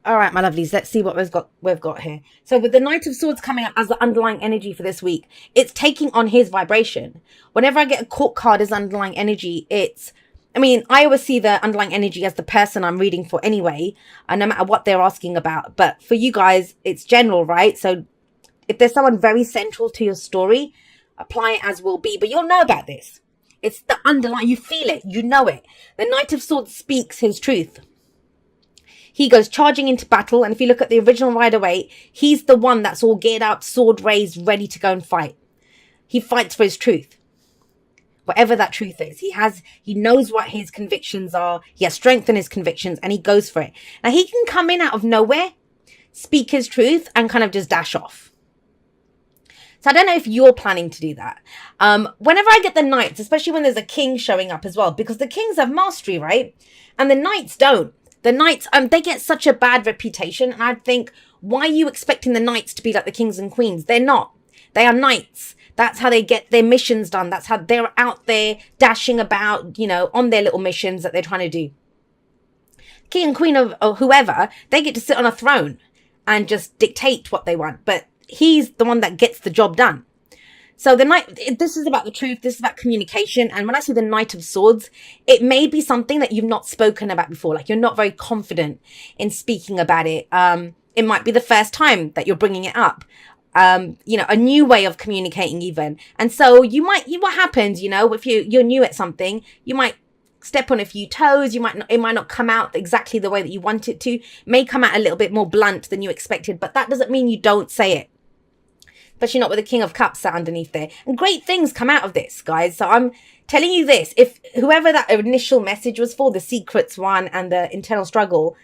All right, my lovelies, let's see what we've got here. So with the Knight of Swords coming up as the underlying energy for this week, it's taking on his vibration. Whenever I get a court card as underlying energy, I always see the underlying energy as the person I'm reading for anyway, and no matter what they're asking about. But for you guys, it's general, right? So if there's someone very central to your story, apply it as will be. But you'll know about this. It's the underlying, you feel it, you know it. The Knight of Swords speaks his truth. He goes charging into battle, and if you look at the original Rider-Waite, he's the one that's all geared up, sword raised, ready to go and fight. He fights for his truth. Whatever that truth is, he knows what his convictions are. He has strength in his convictions, and he goes for it. Now, he can come in out of nowhere, speak his truth, and kind of just dash off. So I don't know if you're planning to do that. Whenever I get the knights, especially when there's a king showing up as well, because the kings have mastery, right? And the knights don't. The knights, they get such a bad reputation. And I think, why are you expecting the knights to be like the kings and queens? They're not. They are knights. That's how they get their missions done. That's how they're out there dashing about, on their little missions that they're trying to do. King and queen of whoever, they get to sit on a throne and just dictate what they want. But he's the one that gets the job done. So the knight, this is about the truth. This is about communication. And when I see the Knight of Swords, it may be something that you've not spoken about before. Like, you're not very confident in speaking about it. It might be the first time that you're bringing it up. A new way of communicating even. And so what happens, if you're new at something, you might step on a few toes. It might not come out exactly the way that you want it to. It may come out a little bit more blunt than you expected, but that doesn't mean you don't say it. Especially not with the King of Cups sat underneath there. And great things come out of this, guys. So I'm telling you this. If whoever that initial message was for, the secrets one and the internal struggle,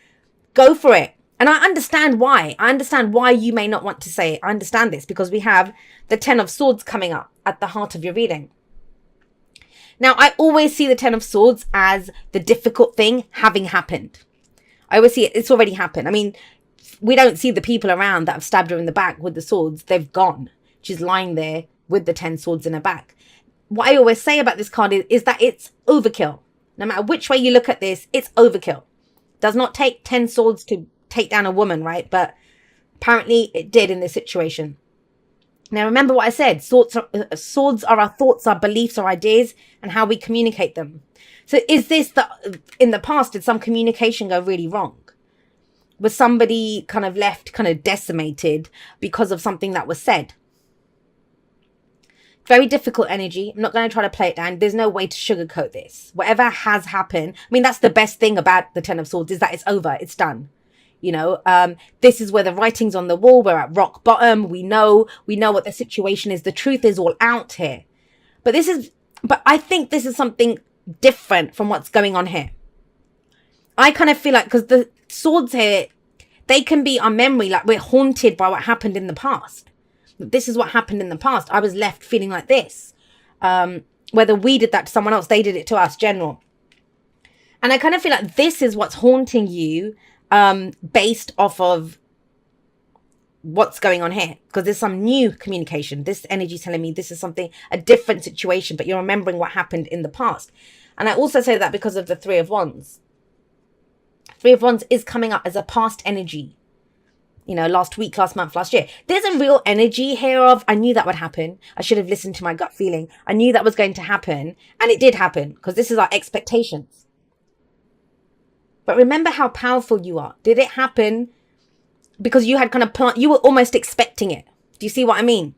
go for it. And I understand why. I understand why you may not want to say it. I understand this because we have the Ten of Swords coming up at the heart of your reading. Now, I always see the Ten of Swords as the difficult thing having happened. I always see it. It's already happened. I mean, we don't see the people around that have stabbed her in the back with the swords. They've gone. She's lying there with the 10 swords in her back. What I always say about this card is that it's overkill. No matter which way you look at this, it's overkill. Does not take 10 swords to take down a woman, right? But apparently it did in this situation. Now, remember what I said. Swords are our thoughts, our beliefs, our ideas, and how we communicate them. So is this in the past, did some communication go really wrong? Was somebody kind of left kind of decimated because of something that was said? Very difficult energy. I'm not going to try to play it down. There's no way to sugarcoat this. Whatever has happened. I mean, that's the best thing about the Ten of Swords is that it's over. It's done. This is where the writing's on the wall. We're at rock bottom. We know what the situation is. The truth is all out here. But I think this is something different from what's going on here. I kind of feel like, because the swords here, they can be our memory, like we're haunted by what happened in the past. This is what happened in the past. I was left feeling like this. Whether we did that to someone else, they did it to us, general. And I kind of feel like this is what's haunting you, based off of what's going on here. Because there's some new communication. This energy is telling me this is a different situation, but you're remembering what happened in the past. And I also say that because of the Three of Wands. Three of Wands is coming up as a past energy. Last week, last month, last year. There's a real energy here of, I knew that would happen. I should have listened to my gut feeling. I knew that was going to happen. And it did happen, because this is our expectations. But remember how powerful you are. Did it happen because you had kind of you were almost expecting it? Do you see what I mean?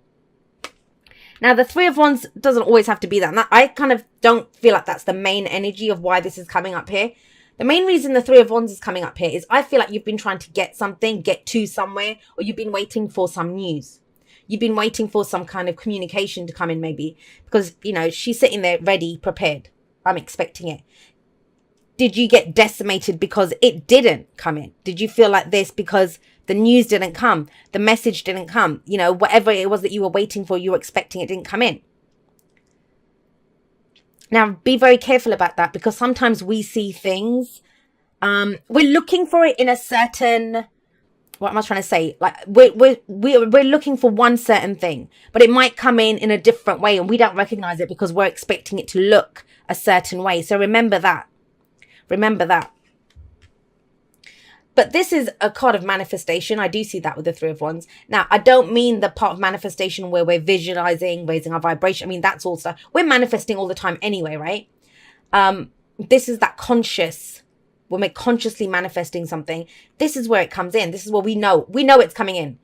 Now, the Three of Wands doesn't always have to be that. And I kind of don't feel like that's the main energy of why this is coming up here. The main reason the Three of Wands is coming up here is I feel like you've been trying to get to somewhere, or you've been waiting for some news. You've been waiting for some kind of communication to come in, maybe, because, she's sitting there ready, prepared. I'm expecting it. Did you get decimated because it didn't come in? Did you feel like this because the news didn't come? The message didn't come? Whatever it was that you were waiting for, you were expecting, it didn't come in. Now, be very careful about that, because sometimes we see things, we're looking for it in a certain, what am I trying to say? Like, we're looking for one certain thing, but it might come in a different way, and we don't recognize it because we're expecting it to look a certain way. So remember that. Remember that. But this is a card of manifestation. I do see that with the Three of Wands. Now, I don't mean the part of manifestation where we're visualizing, raising our vibration. I mean, that's all stuff. We're manifesting all the time anyway, right? This is that conscious, when we're consciously manifesting something. This is where it comes in. This is where we know it's coming in.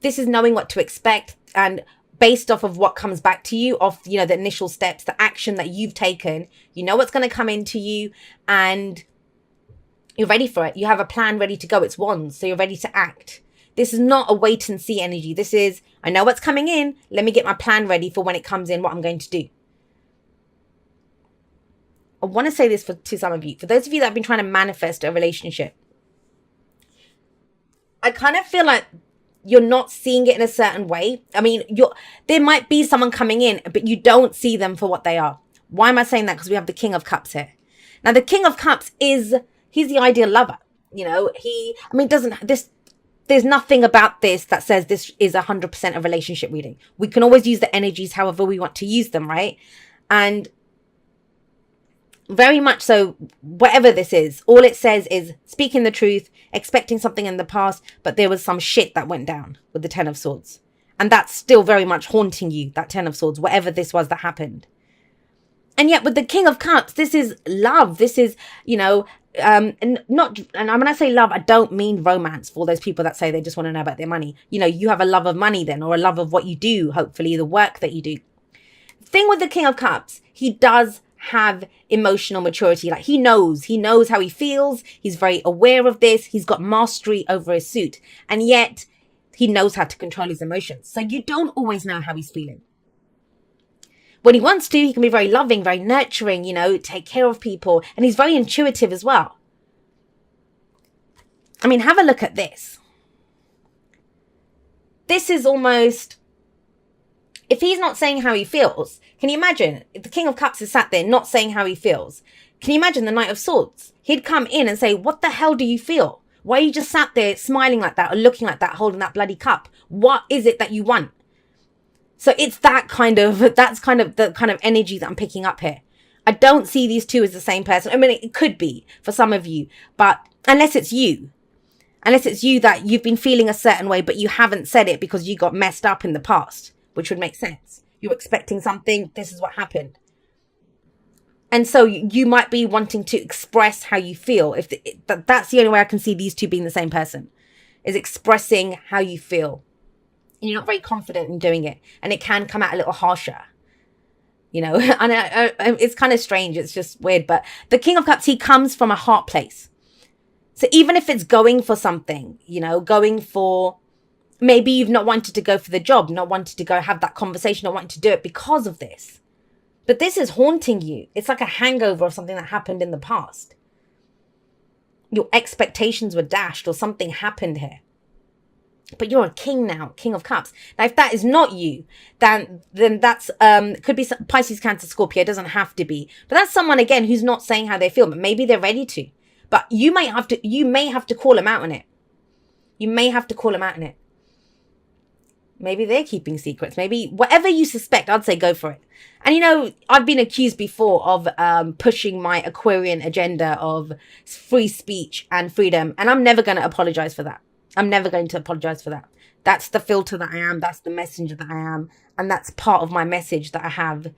This is knowing what to expect, and based off of what comes back to you, off, the initial steps, the action that you've taken, you know what's going to come into you, and you're ready for it. You have a plan ready to go. It's Wands, so you're ready to act. This is not a wait and see energy. This is, I know what's coming in. Let me get my plan ready for when it comes in, what I'm going to do. I want to say this to some of you. For those of you that have been trying to manifest a relationship, I kind of feel like you're not seeing it in a certain way. I mean, there might be someone coming in, but you don't see them for what they are. Why am I saying that? Because we have the King of Cups here. Now, the King of Cups he's the ideal lover. There's nothing about this that says this is 100% a relationship reading. We can always use the energies however we want to use them, right? And very much so, whatever this is, all it says is speaking the truth, expecting something in the past, but there was some shit that went down with the Ten of Swords. And that's still very much haunting you, that Ten of Swords, whatever this was that happened. And yet with the King of Cups, this is love. This is, and when I say love, I don't mean romance for those people that say they just want to know about their money. You have a love of money then, or a love of what you do, hopefully the work that you do. Thing with the King of Cups, he does have emotional maturity. Like he knows how he feels. He's very aware of this. He's got mastery over his suit, and yet he knows how to control his emotions. So you don't always know how he's feeling. When he wants to, he can be very loving, very nurturing, take care of people. And he's very intuitive as well. I mean, have a look at this. This is almost, if he's not saying how he feels, can you imagine if the King of Cups is sat there not saying how he feels? Can you imagine the Knight of Swords? He'd come in and say, what the hell do you feel? Why are you just sat there smiling like that or looking like that, holding that bloody cup? What is it that you want? So it's that's kind of the kind of energy that I'm picking up here. I don't see these two as the same person. I mean, it could be for some of you, but unless it's you that you've been feeling a certain way, but you haven't said it because you got messed up in the past, which would make sense. You're expecting something. This is what happened. And so you might be wanting to express how you feel. That's the only way I can see these two being the same person, is expressing how you feel. And you're not very confident in doing it. And it can come out a little harsher. And it's kind of strange. It's just weird. But the King of Cups, he comes from a heart place. So even if it's going for something, going for, maybe you've not wanted to go for the job, not wanted to go have that conversation, not wanting to do it because of this. But this is haunting you. It's like a hangover of something that happened in the past. Your expectations were dashed or something happened here. But you're a king now, King of Cups. Now, if that is not you, then that's could be Pisces, Cancer, Scorpio. It doesn't have to be. But that's someone, again, who's not saying how they feel, but maybe they're ready to. But you may have to call them out on it. You may have to call them out on it. Maybe they're keeping secrets. Maybe whatever you suspect, I'd say go for it. And I've been accused before of pushing my Aquarian agenda of free speech and freedom. And I'm never going to apologize for that. I'm never going to apologize for that. That's the filter that I am. That's the messenger that I am. And that's part of my message that I have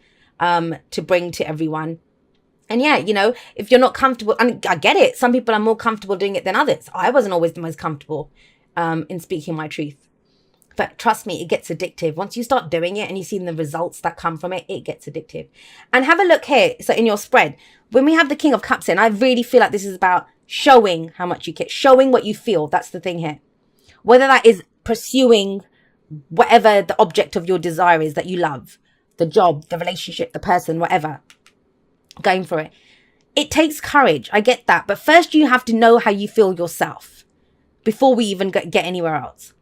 to bring to everyone. And yeah, if you're not comfortable, and I get it. Some people are more comfortable doing it than others. I wasn't always the most comfortable in speaking my truth. But trust me, it gets addictive. Once you start doing it and you see the results that come from it, it gets addictive. And have a look here. So in your spread, when we have the King of Cups in, I really feel like this is about showing how much you care, showing what you feel. That's the thing here. Whether that is pursuing whatever the object of your desire is that you love, the job, the relationship, the person, whatever, going for it. It takes courage. I get that. But first you have to know how you feel yourself before we even get anywhere else.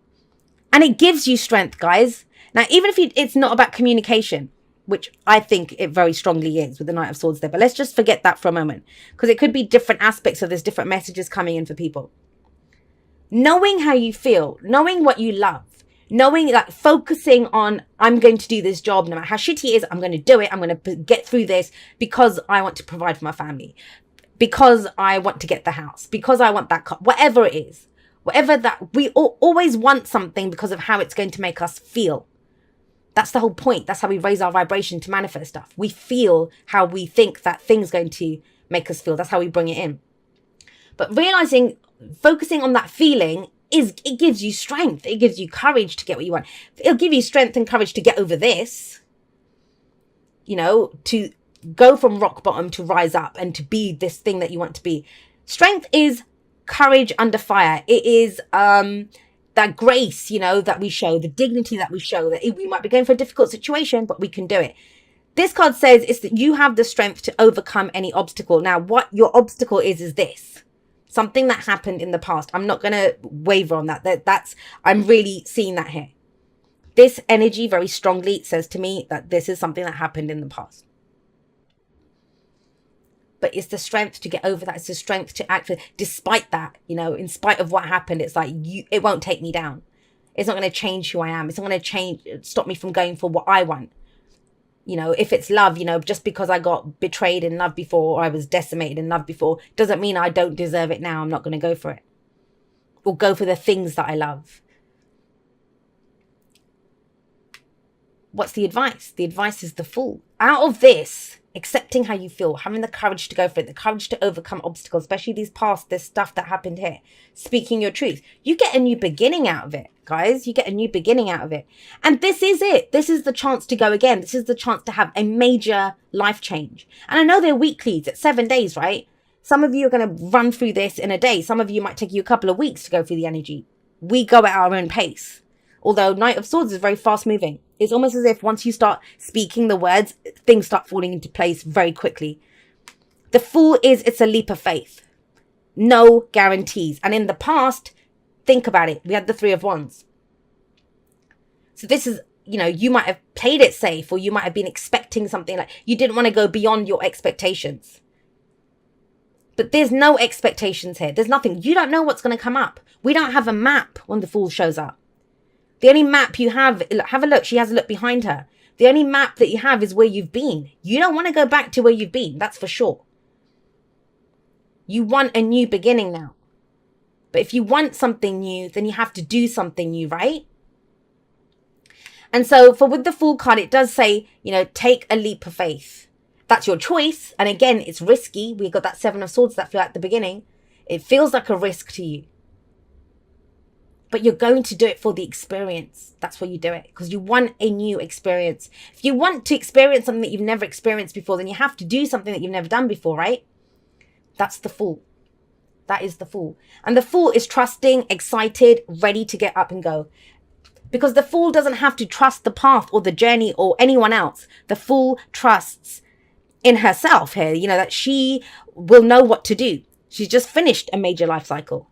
And it gives you strength, guys. Now, even if it's not about communication, which I think it very strongly is with the Knight of Swords there, but let's just forget that for a moment, because it could be different aspects of this, different messages coming in for people. Knowing how you feel, knowing what you love, knowing, like, focusing on, I'm going to do this job, no matter how shitty it is, I'm going to do it. I'm going to get through this because I want to provide for my family. because I want to get the house, because I want that car, whatever it is, whatever that we always want something because of how it's going to make us feel. That's the whole point. That's how we raise our vibration to manifest stuff. We feel how we think that thing's going to make us feel. That's how we bring it in. But realizing, focusing on that feeling it gives you strength. It gives you courage to get what you want. It'll give you strength and courage to get over this, you know, to go from rock bottom to rise up and to be this thing that you want to be. Strength is courage under fire. It is that grace, you know, that we show, the dignity that we show, that we might be going for a difficult situation, but we can do it. This card says is that you have the strength to overcome any obstacle. Now, what your obstacle is this. Something that happened in the past. I'm not going to waver on that. I'm really seeing that here. This energy very strongly says to me that this is something that happened in the past. But it's the strength to get over that. It's the strength to act despite that, you know, in spite of what happened. It's like, it won't take me down. It's not going to change who I am. It's not going to stop me from going for what I want. You know, if it's love, you know, just because I got betrayed in love before, or I was decimated in love before, doesn't mean I don't deserve it now. I'm not going to go for it. Or go for the things that I love. What's the advice? The advice is the Fool. Out of this, accepting how you feel, having the courage to go for it, the courage to overcome obstacles, especially this stuff that happened here, speaking your truth, you get a new beginning out of it, guys. You get a new beginning out of it. And this is it. This is the chance to go again. This is the chance to have a major life change. And I know they're weeklies. It's 7 days, right? Some of you are going to run through this in a day. Some of you might take you a couple of weeks to go through the energy. We go at our own pace. Although Knight of Swords is very fast moving. It's almost as if once you start speaking the words, things start falling into place very quickly. The Fool it's a leap of faith. No guarantees. And in the past, think about it. We had the Three of Wands. So this is, you know, you might have played it safe, or you might have been expecting something, like you didn't want to go beyond your expectations. But there's no expectations here. There's nothing. You don't know what's going to come up. We don't have a map when the Fool shows up. The only map you have a look. She has a look behind her. The only map that you have is where you've been. You don't want to go back to where you've been. That's for sure. You want a new beginning now. But if you want something new, then you have to do something new, right? And so with the Fool card, it does say, you know, take a leap of faith. That's your choice. And again, it's risky. We got that Seven of Swords that flew at the beginning. It feels like a risk to you. But you're going to do it for the experience. That's why you do it. Because you want a new experience. If you want to experience something that you've never experienced before, then you have to do something that you've never done before, right? That's the Fool. That is the Fool. And the Fool is trusting, excited, ready to get up and go. Because the Fool doesn't have to trust the path or the journey or anyone else. The Fool trusts in herself here, you know, that she will know what to do. She's just finished a major life cycle.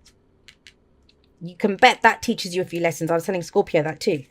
You can bet that teaches you a few lessons. I was telling Scorpio that too.